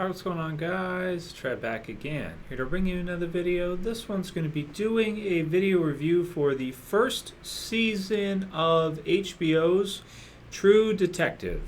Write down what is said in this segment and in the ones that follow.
Alright, what's going on, guys? Trev back again, here to bring you another video. This one's going to be doing a video review for the first season of HBO's True Detective.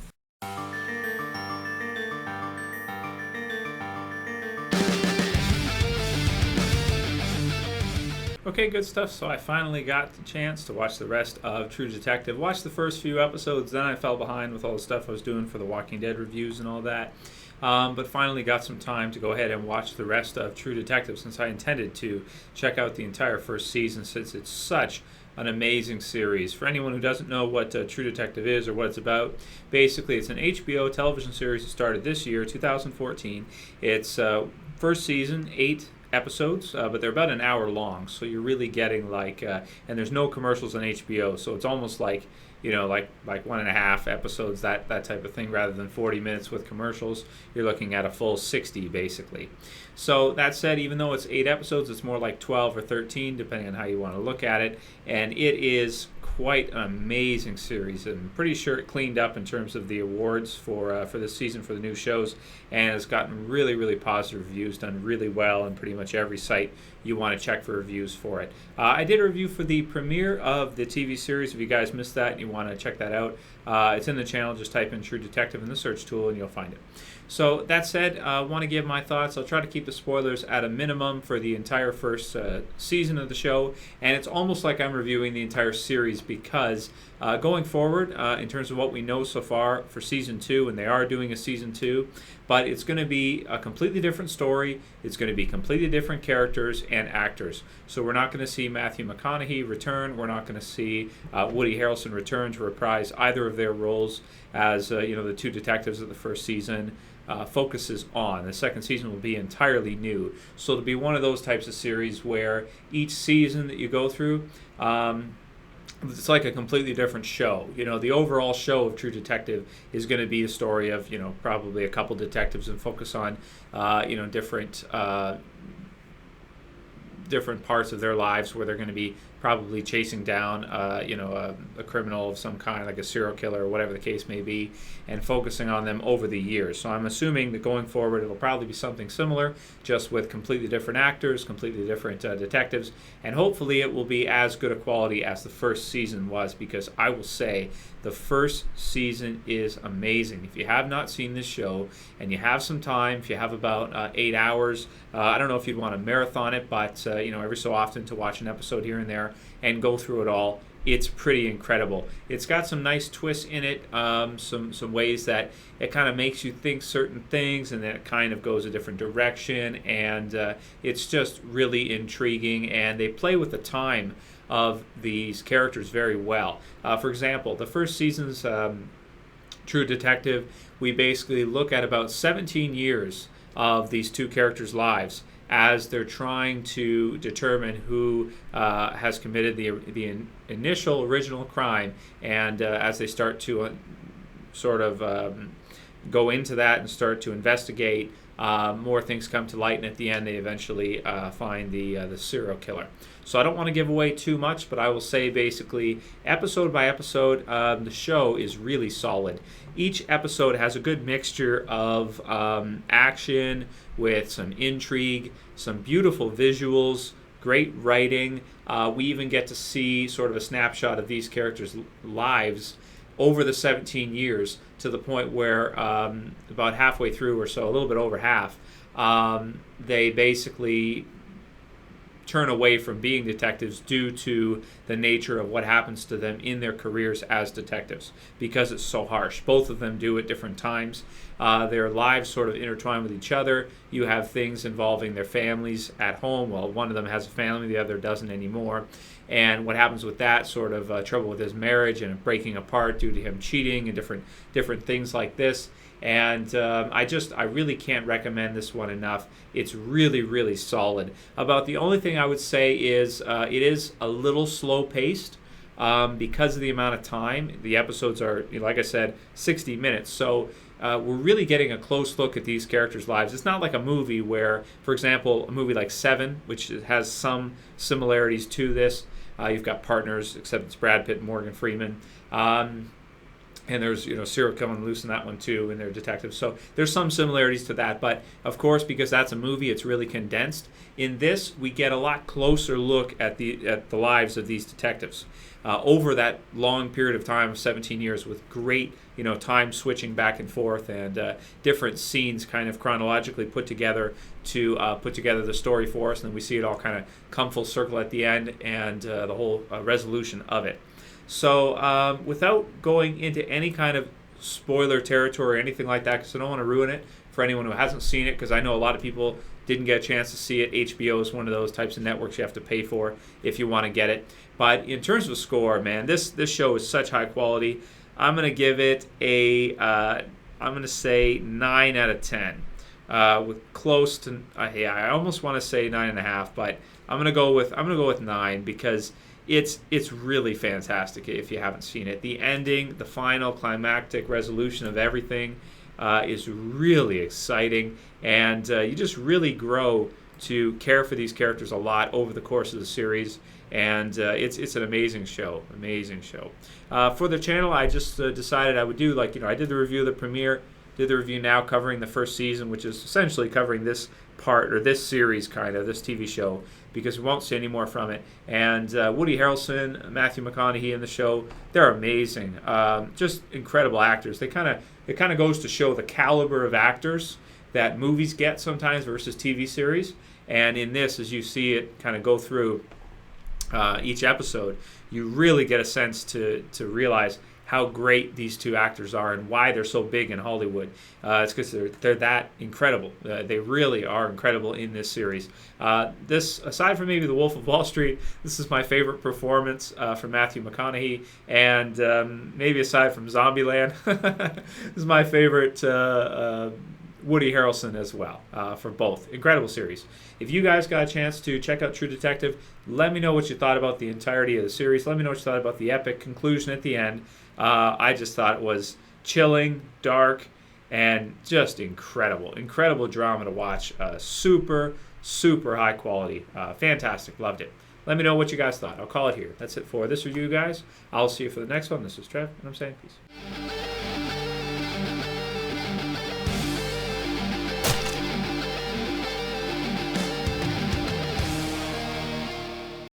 Okay, good stuff. So I finally got the chance to watch the rest of True Detective. Watched the first few episodes, then I fell behind with all the stuff I was doing for the Walking Dead reviews and all that. But finally got some time to go ahead and watch the rest of True Detective, since I intended to check out the entire first season, since it's such an amazing series. For anyone who doesn't know what True Detective is or what it's about, basically it's an HBO television series that started this year, 2014. It's first season, 8 episodes, but they're about an hour long, so you're really getting and there's no commercials on HBO, so it's almost like, like 1.5 episodes, that type of thing, rather than 40 minutes with commercials. You're looking at a full 60 basically. So that said, even though it's 8 episodes, it's more like 12 or 13 depending on how you want to look at it, and it is quite an amazing series. I'm pretty sure it cleaned up in terms of the awards for this season for the new shows, and has gotten really positive reviews, done really well on pretty much every site you want to check for reviews for it. I did a review for the premiere of the TV series. If you guys missed that and you want to check that out, it's in the channel. Just type in True Detective in the search tool and you'll find it. So that said, I want to give my thoughts. I'll try to keep the spoilers at a minimum for the entire first season of the show, and it's almost like I'm reviewing the entire series, because going forward, in terms of what we know so far for season 2, and they are doing a season 2, but it's going to be a completely different story. It's going to be completely different characters and actors. So we're not going to see Matthew McConaughey return. We're not going to see Woody Harrelson return to reprise either of their roles as the two detectives of the first season focuses on. The second season will be entirely new. So it'll be one of those types of series where each season that you go through, it's like a completely different show. The overall show of True Detective is going to be a story of, probably a couple detectives, and focus on, different parts of their lives where they're going to be probably chasing down, a criminal of some kind, like a serial killer or whatever the case may be, and focusing on them over the years. So I'm assuming that going forward it'll probably be something similar, just with completely different actors, completely different detectives, and hopefully it will be as good a quality as the first season was, because I will say the first season is amazing. If you have not seen this show and you have some time, if you have about 8 hours, I don't know if you'd want to marathon it, but every so often to watch an episode here and there and go through it all, it's pretty incredible. It's got some nice twists in it, some ways that it kind of makes you think certain things, and then it kind of goes a different direction, and it's just really intriguing, and they play with the time of these characters very well. For example, the first season's True Detective, we basically look at about 17 years of these two characters' lives as they're trying to determine who has committed the initial original crime, and as they start to go into that and start to investigate, more things come to light, and at the end they eventually find the serial killer. So I don't want to give away too much, but I will say basically episode by episode, the show is really solid. Each episode has a good mixture of action with some intrigue, some beautiful visuals, great writing. We even get to see sort of a snapshot of these characters' lives over the 17 years, to the point where about halfway through or so, a little bit over half, they basically turn away from being detectives due to the nature of what happens to them in their careers as detectives, because it's so harsh. Both of them do at different times. Their lives sort of intertwine with each other. You have things involving their families at home. Well, one of them has a family, the other doesn't anymore. And what happens with that, sort of trouble with his marriage and breaking apart due to him cheating and different things like this. And I really can't recommend this one enough. It's really solid. About the only thing I would say is it is a little slow paced because of the amount of time. The episodes are, like I said, 60 minutes. So we're really getting a close look at these characters' lives. It's not like a movie where, for example, a movie like Seven, which has some similarities to this. You've got partners, except it's Brad Pitt and Morgan Freeman. and there's serial coming loose in that one too, and they're detectives. So there's some similarities to that, but of course, because that's a movie, it's really condensed. In this, we get a lot closer look at the lives of these detectives over that long period of time of 17 years, with great time switching back and forth, and different scenes kind of chronologically put together to put together the story for us, and then we see it all kind of come full circle at the end, and the whole resolution of it. So without going into any kind of spoiler territory or anything like that, because I don't want to ruin it for anyone who hasn't seen it, because I know a lot of people didn't get a chance to see it. HBO is one of those types of networks you have to pay for if you want to get it. But in terms of score, man, this show is such high quality. I'm going to give it I'm going to say 9 out of 10. With close to, I almost want to say 9.5, but I'm going to go with 9, because it's really fantastic if you haven't seen it. The ending, the final climactic resolution of everything is really exciting, and you just really grow to care for these characters a lot over the course of the series, and it's an amazing show. For the channel, I just decided I would do, I did the review of the premiere, did the review now covering the first season, which is essentially covering this part, or this series kind of, this TV show, because we won't see any more from it. And Woody Harrelson, Matthew McConaughey in the show, they're amazing. Just incredible actors. It kind of goes to show the caliber of actors that movies get sometimes versus TV series. And in this, as you see it kind of go through each episode, you really get a sense to realize how great these two actors are and why they're so big in Hollywood. It's because they're that incredible. They really are incredible in this series. This, aside from maybe The Wolf of Wall Street, this is my favorite performance from Matthew McConaughey, and maybe aside from Zombieland, this is my favorite Woody Harrelson as well, for both. Incredible series. If you guys got a chance to check out True Detective, let me know what you thought about the entirety of the series. Let me know what you thought about the epic conclusion at the end. I just thought it was chilling, dark, and just incredible. Incredible drama to watch. Super, super high quality. Fantastic. Loved it. Let me know what you guys thought. I'll call it here. That's it for this review, guys. I'll see you for the next one. This is Trev, and I'm saying peace.